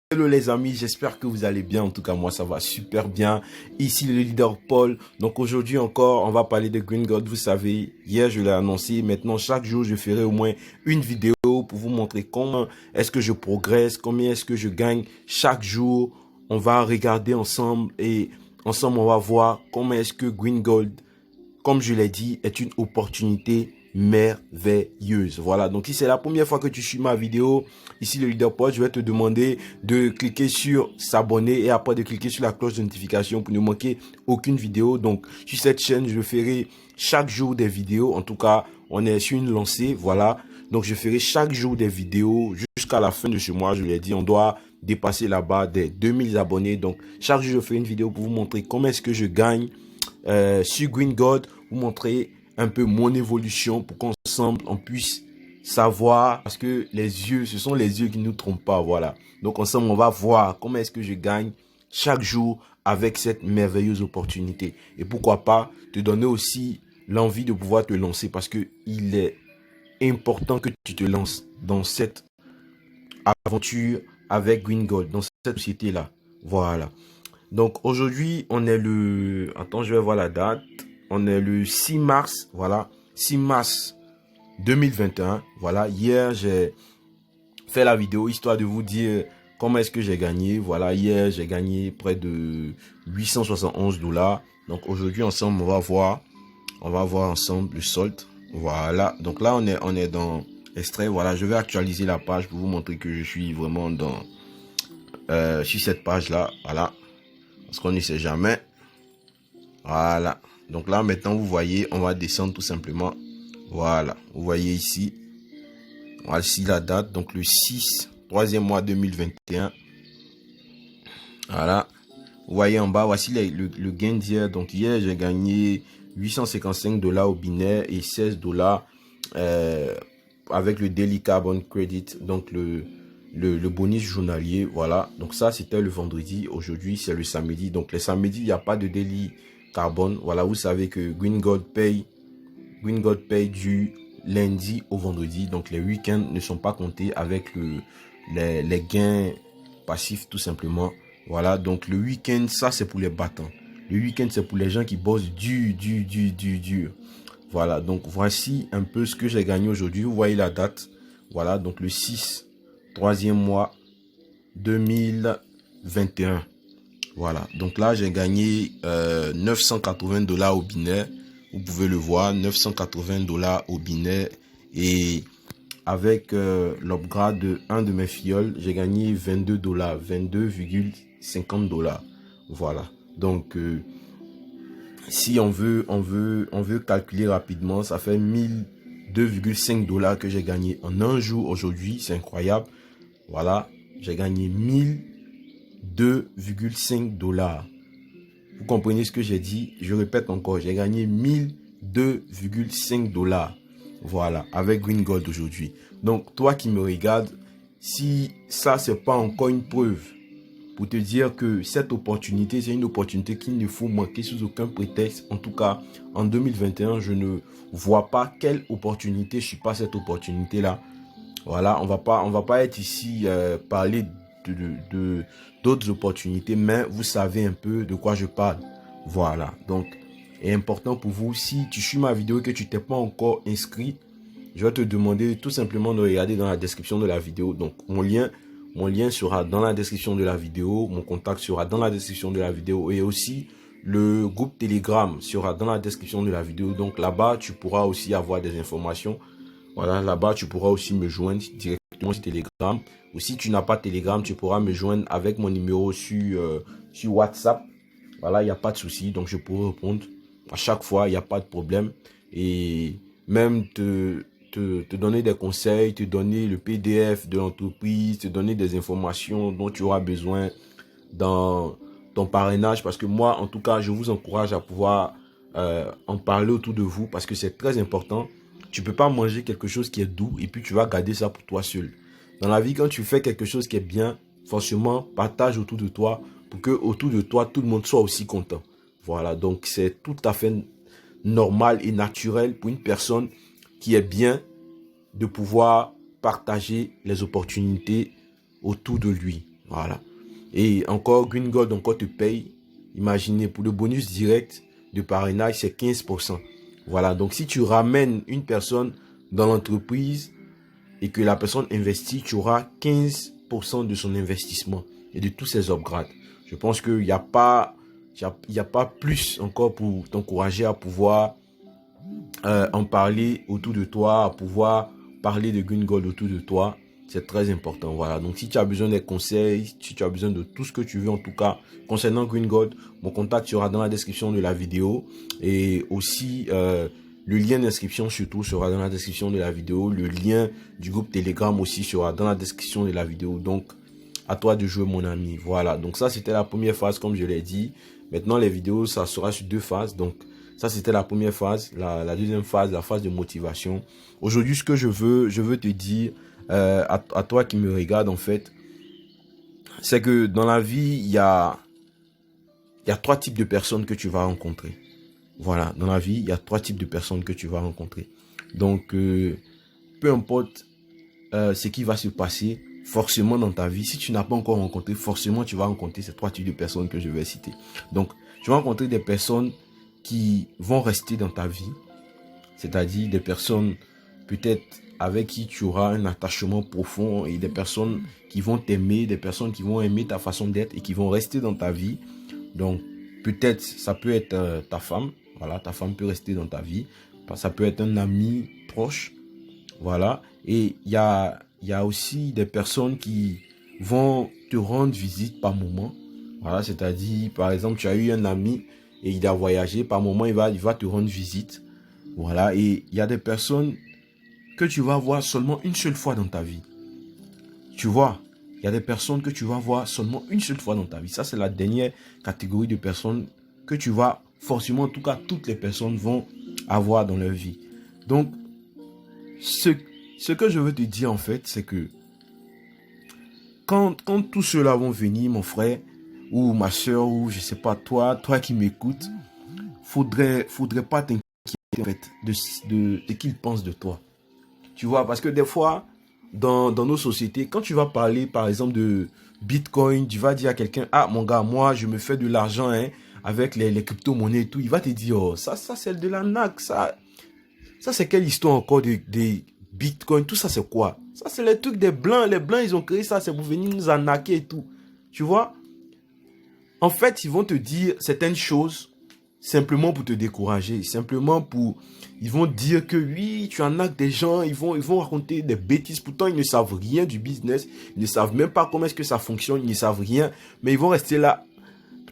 Hello les amis, j'espère que vous allez bien. En tout cas, moi ça va super bien. Ici le leader Paul. Donc aujourd'hui encore, on va parler de Green Gold. Vous savez, hier je l'ai annoncé. Maintenant, chaque jour, je ferai au moins une vidéo pour vous montrer comment est-ce que je progresse, combien est-ce que je gagne chaque jour. On va regarder ensemble et ensemble on va voir comment est-ce que Green Gold, comme je l'ai dit, est une opportunité merveilleuse. Voilà, donc si c'est la première fois que tu suis ma vidéo, ici le leader Paul, je vais te demander de cliquer sur s'abonner et après de cliquer sur la cloche de notification pour ne manquer aucune vidéo. Donc sur cette chaîne, je ferai chaque jour des vidéos. En tout cas, on est sur une lancée, voilà. Donc je ferai chaque jour des vidéos jusqu'à la fin de ce mois. Je l'ai dit, on doit dépasser là-bas des 2000 abonnés. Donc chaque jour, je ferai une vidéo pour vous montrer comment est-ce que je gagne sur Green Gold, vous montrer un peu mon évolution pour qu'ensemble on puisse savoir, parce que les yeux, ce sont les yeux qui ne nous trompent pas, voilà. Donc ensemble on va voir comment est-ce que je gagne chaque jour avec cette merveilleuse opportunité. Et pourquoi pas te donner aussi l'envie de pouvoir te lancer, parce que il est important que tu te lances dans cette aventure avec Green Gold, dans cette société là, voilà. Donc aujourd'hui, on est le... Attends, je vais voir la date. On est le 6 mars, voilà. 6 mars 2021. Voilà, hier, j'ai fait la vidéo histoire de vous dire comment est-ce que j'ai gagné. Voilà, hier, j'ai gagné près de 871 $. Donc aujourd'hui, ensemble, on va voir ensemble le solde. Voilà, donc là, on est dans extrait. Voilà, je vais actualiser la page pour vous montrer que je suis vraiment dans... sur cette page-là, voilà. Parce qu'on ne sait jamais. Voilà. Donc là, maintenant, vous voyez, on va descendre tout simplement. Voilà. Vous voyez ici. Voici la date. Donc le 6, troisième mois 2021. Voilà. Vous voyez en bas, voici le gain d'hier. Donc hier, j'ai gagné 855 $ au binaire et 16 $ avec le Daily Carbon Credit. Donc le bonus journalier, voilà. Donc ça, c'était le vendredi. Aujourd'hui, c'est le samedi. Donc les samedis, il n'y a pas de Daily Carbon. Voilà, vous savez que Green Gold paye du lundi au vendredi. Donc les week-ends ne sont pas comptés avec les gains passifs, tout simplement. Voilà, donc le week-end, ça c'est pour les battants. Le week-end, c'est pour les gens qui bossent dur. Voilà, donc voici un peu ce que j'ai gagné aujourd'hui. Vous voyez la date. Voilà, donc le 6, troisième mois 2021. Voilà, donc là j'ai gagné 980 $ au binaire. Vous pouvez le voir, 980 $ au binaire. Et avec l'upgrade de un de mes filleuls, j'ai gagné 22 $, 22,50 $. Voilà, donc si on veut calculer rapidement, ça fait 1002,5 $ que j'ai gagné en un jour aujourd'hui. C'est incroyable. Voilà, j'ai gagné 1002,5 $. Vous comprenez ce que j'ai dit? Je répète encore, j'ai gagné 1002,5 $. Voilà, avec Green Gold aujourd'hui. Donc, toi qui me regardes, si ça, c'est pas encore une preuve pour te dire que cette opportunité, c'est une opportunité qu'il ne faut manquer sous aucun prétexte. En tout cas, en 2021, je ne vois pas quelle opportunité je suis pas cette opportunité-là. Voilà, on va pas être ici parler d'autres opportunités, mais vous savez un peu de quoi je parle. Voilà, donc, est important pour vous, si tu suis ma vidéo et que tu t'es pas encore inscrit, je vais te demander tout simplement de regarder dans la description de la vidéo. Donc, mon lien sera dans la description de la vidéo. Mon contact sera dans la description de la vidéo. Et aussi, le groupe Telegram sera dans la description de la vidéo. Donc, là-bas, tu pourras aussi avoir des informations. Voilà, là-bas, tu pourras aussi me joindre directement sur Telegram. Ou si tu n'as pas Telegram, tu pourras me joindre avec mon numéro sur WhatsApp. Voilà, il n'y a pas de souci. Donc, je pourrai répondre à chaque fois. Il n'y a pas de problème. Et même te donner des conseils, te donner le PDF de l'entreprise, te donner des informations dont tu auras besoin dans ton parrainage. Parce que moi, en tout cas, je vous encourage à pouvoir en parler autour de vous parce que c'est très important. Tu peux pas manger quelque chose qui est doux et puis tu vas garder ça pour toi seul. Dans la vie, quand tu fais quelque chose qui est bien, forcément, partage autour de toi pour que autour de toi, tout le monde soit aussi content. Voilà, donc c'est tout à fait normal et naturel pour une personne qui est bien de pouvoir partager les opportunités autour de lui. Voilà. Et encore, Green Gold encore te paye. Imaginez, pour le bonus direct de parrainage, c'est 15%. Voilà. Donc, si tu ramènes une personne dans l'entreprise et que la personne investit, tu auras 15% de son investissement et de tous ses upgrades. Je pense qu'il n'y a pas, il y a pas plus encore pour t'encourager à pouvoir en parler autour de toi, à pouvoir parler de Green Gold autour de toi. C'est très important. Voilà. Donc, si tu as besoin des conseils, si tu as besoin de tout ce que tu veux, en tout cas, concernant Green Gold, mon contact sera dans la description de la vidéo. Et aussi, le lien d'inscription surtout sera dans la description de la vidéo. Le lien du groupe Telegram aussi sera dans la description de la vidéo. Donc, à toi de jouer, mon ami. Voilà. Donc, ça, c'était la première phase, comme je l'ai dit. Maintenant, les vidéos, ça sera sur 2 phases. Donc, ça, c'était la première phase. La deuxième phase, la phase de motivation. Aujourd'hui, ce que je veux te dire à toi qui me regarde, en fait, c'est que dans la vie, il y a 3 types de personnes que tu vas rencontrer. Voilà, dans la vie, il y a 3 types de personnes que tu vas rencontrer. Donc, peu importe ce qui va se passer, forcément dans ta vie, si tu n'as pas encore rencontré, forcément tu vas rencontrer ces 3 types de personnes que je vais citer. Donc, tu vas rencontrer des personnes qui vont rester dans ta vie, c'est-à-dire des personnes peut-être avec qui tu auras un attachement profond et des personnes qui vont t'aimer, des personnes qui vont aimer ta façon d'être et qui vont rester dans ta vie. Donc, peut-être ça peut être ta femme, voilà, ta femme peut rester dans ta vie, ça peut être un ami proche, voilà, et il y a aussi des personnes qui vont te rendre visite par moment, voilà, c'est-à-dire, par exemple, tu as eu un ami et il a voyagé, par moment, il va te rendre visite, voilà, et il y a des personnes que tu vas voir seulement une seule fois dans ta vie. Tu vois, il y a des personnes que tu vas voir seulement une seule fois dans ta vie. Ça, c'est la dernière catégorie de personnes que tu vas forcément, en tout cas, toutes les personnes vont avoir dans leur vie. Donc, ce que je veux te dire, en fait, c'est que quand tous ceux-là vont venir, mon frère, ou ma soeur, ou je sais pas, toi qui m'écoutes, faudrait pas t'inquiéter, en fait, de ce qu'ils pensent de toi. Tu vois, parce que des fois, dans nos sociétés, quand tu vas parler, par exemple, de Bitcoin, tu vas dire à quelqu'un, ah, mon gars, moi, je me fais de l'argent avec les crypto-monnaies et tout. Il va te dire, oh, ça c'est de l'arnaque. Ça c'est quelle histoire encore des Bitcoin? Tout ça, c'est quoi? Ça, c'est les trucs des Blancs. Les Blancs, ils ont créé ça, c'est pour venir nous arnaquer et tout. Tu vois? En fait, ils vont te dire certaines choses simplement pour te décourager, simplement pour... Ils vont dire que oui, tu arnaques des gens, ils vont raconter des bêtises. Pourtant, ils ne savent rien du business, ils ne savent même pas comment est-ce que ça fonctionne, ils ne savent rien. Mais ils vont rester là,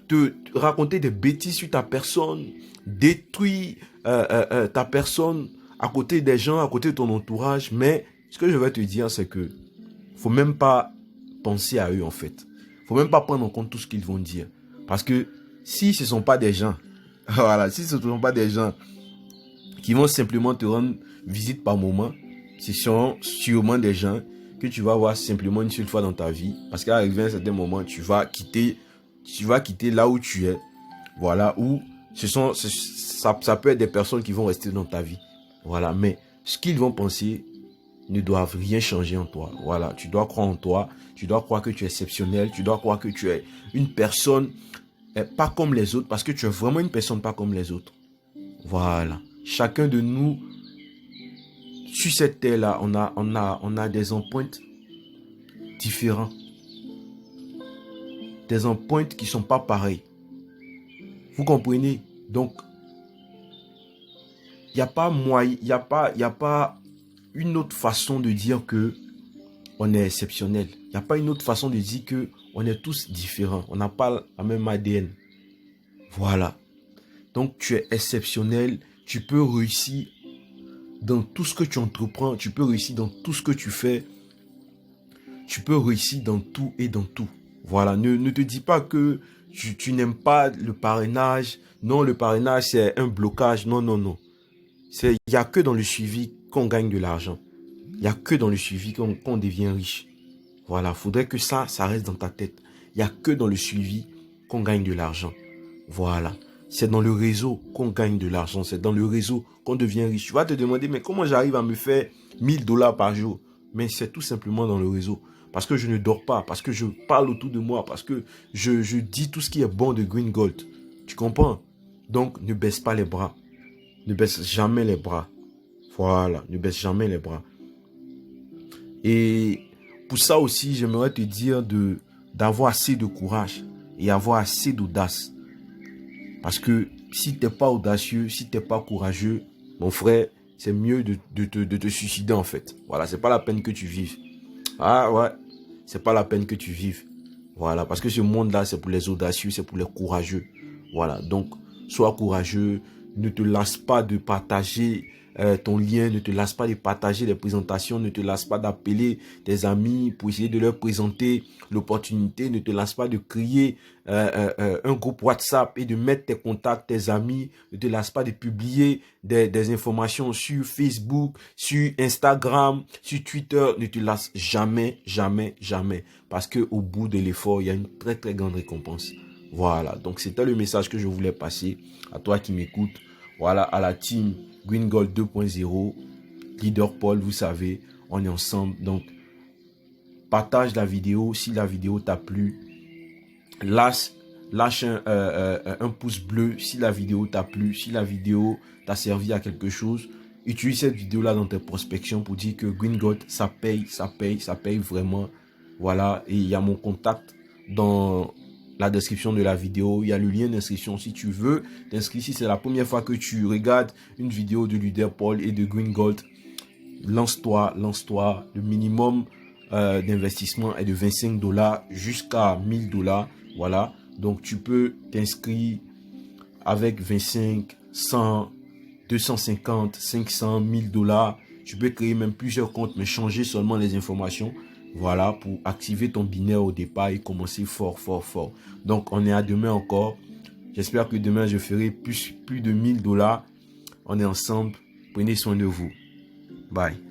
te raconter des bêtises sur ta personne, détruire ta personne à côté des gens, à côté de ton entourage. Mais ce que je vais te dire, c'est que faut même pas penser à eux, en fait. Faut même pas prendre en compte tout ce qu'ils vont dire. Parce que si ce ne sont pas des gens, voilà, si ce ne sont pas des gens qui vont simplement te rendre visite par moment, ce sont sûrement des gens que tu vas voir simplement une seule fois dans ta vie. Parce qu'à arriver à un certain moment, tu vas quitter là où tu es. Voilà, où ça peut être des personnes qui vont rester dans ta vie. Voilà, mais ce qu'ils vont penser ne doivent rien changer en toi. Voilà, tu dois croire en toi, tu dois croire que tu es exceptionnel, tu dois croire que tu es une personne pas comme les autres, parce que tu es vraiment une personne pas comme les autres. Voilà. Chacun de nous, sur cette terre-là, on a des empreintes différentes. Des empreintes qui ne sont pas pareilles. Vous comprenez? Donc, il n'y a pas moyen, il n'y a pas une autre façon de dire que on est exceptionnel. Il n'y a pas une autre façon de dire que on est tous différents. On n'a pas la même ADN. Voilà. Donc, tu es exceptionnel. Tu peux réussir dans tout ce que tu entreprends. Tu peux réussir dans tout ce que tu fais. Tu peux réussir dans tout et dans tout. Voilà. Ne te dis pas que tu n'aimes pas le parrainage. Non, le parrainage, c'est un blocage. Non, non, non. Il n'y a que dans le suivi qu'on gagne de l'argent. Il n'y a que dans le suivi qu'on devient riche. Voilà, il faudrait que ça reste dans ta tête. Il n'y a que dans le suivi qu'on gagne de l'argent. Voilà. C'est dans le réseau qu'on gagne de l'argent. C'est dans le réseau qu'on devient riche. Tu vas te demander, mais comment j'arrive à me faire $1000 par jour? Mais c'est tout simplement dans le réseau. parce que je ne dors pas, parce que je parle autour de moi, parce que je dis tout ce qui est bon de Green Gold. Tu comprends? Donc, ne baisse pas les bras. Ne baisse jamais les bras. Voilà, ne baisse jamais les bras. Et pour ça aussi, j'aimerais te dire d'avoir assez de courage et avoir assez d'audace. Parce que si tu n'es pas audacieux, si tu n'es pas courageux, mon frère, c'est mieux de te suicider en fait. Voilà, c'est pas la peine que tu vives. Ah ouais, c'est pas la peine que tu vives. Voilà, parce que ce monde-là, c'est pour les audacieux, c'est pour les courageux. Voilà, donc, sois courageux, ne te lasse pas de partager ton lien, ne te lasse pas de partager les présentations, ne te lasse pas d'appeler tes amis pour essayer de leur présenter l'opportunité, ne te lasse pas de créer un groupe WhatsApp et de mettre tes contacts, tes amis, ne te lasse pas de publier des informations sur Facebook, sur Instagram, sur Twitter, ne te lasse jamais, jamais, jamais, parce que au bout de l'effort, il y a une très très grande récompense. Voilà, donc c'était le message que je voulais passer à toi qui m'écoutes. Voilà, à la team Green Gold 2.0, leader Paul, vous savez, on est ensemble. Donc, partage la vidéo si la vidéo t'a plu. Lâche un pouce bleu si la vidéo t'a plu, si la vidéo t'a servi à quelque chose. Utilise cette vidéo-là dans tes prospections pour dire que Green Gold, ça paye, ça paye, ça paye vraiment. Voilà, et il y a mon contact dans la description de la vidéo. Il y a le lien d'inscription si tu veux t'inscrire. Si c'est la première fois que tu regardes une vidéo de Leader Paul et de Green Gold, lance-toi. Le minimum d'investissement est de $25 jusqu'à $1000. Voilà, donc tu peux t'inscrire avec 25, 100, 250, 500, $1000. Tu peux créer même plusieurs comptes, mais changer seulement les informations. Voilà, pour activer ton binaire au départ et commencer fort. Donc, on est à demain encore. J'espère que demain, je ferai plus de $1000. On est ensemble. Prenez soin de vous. Bye.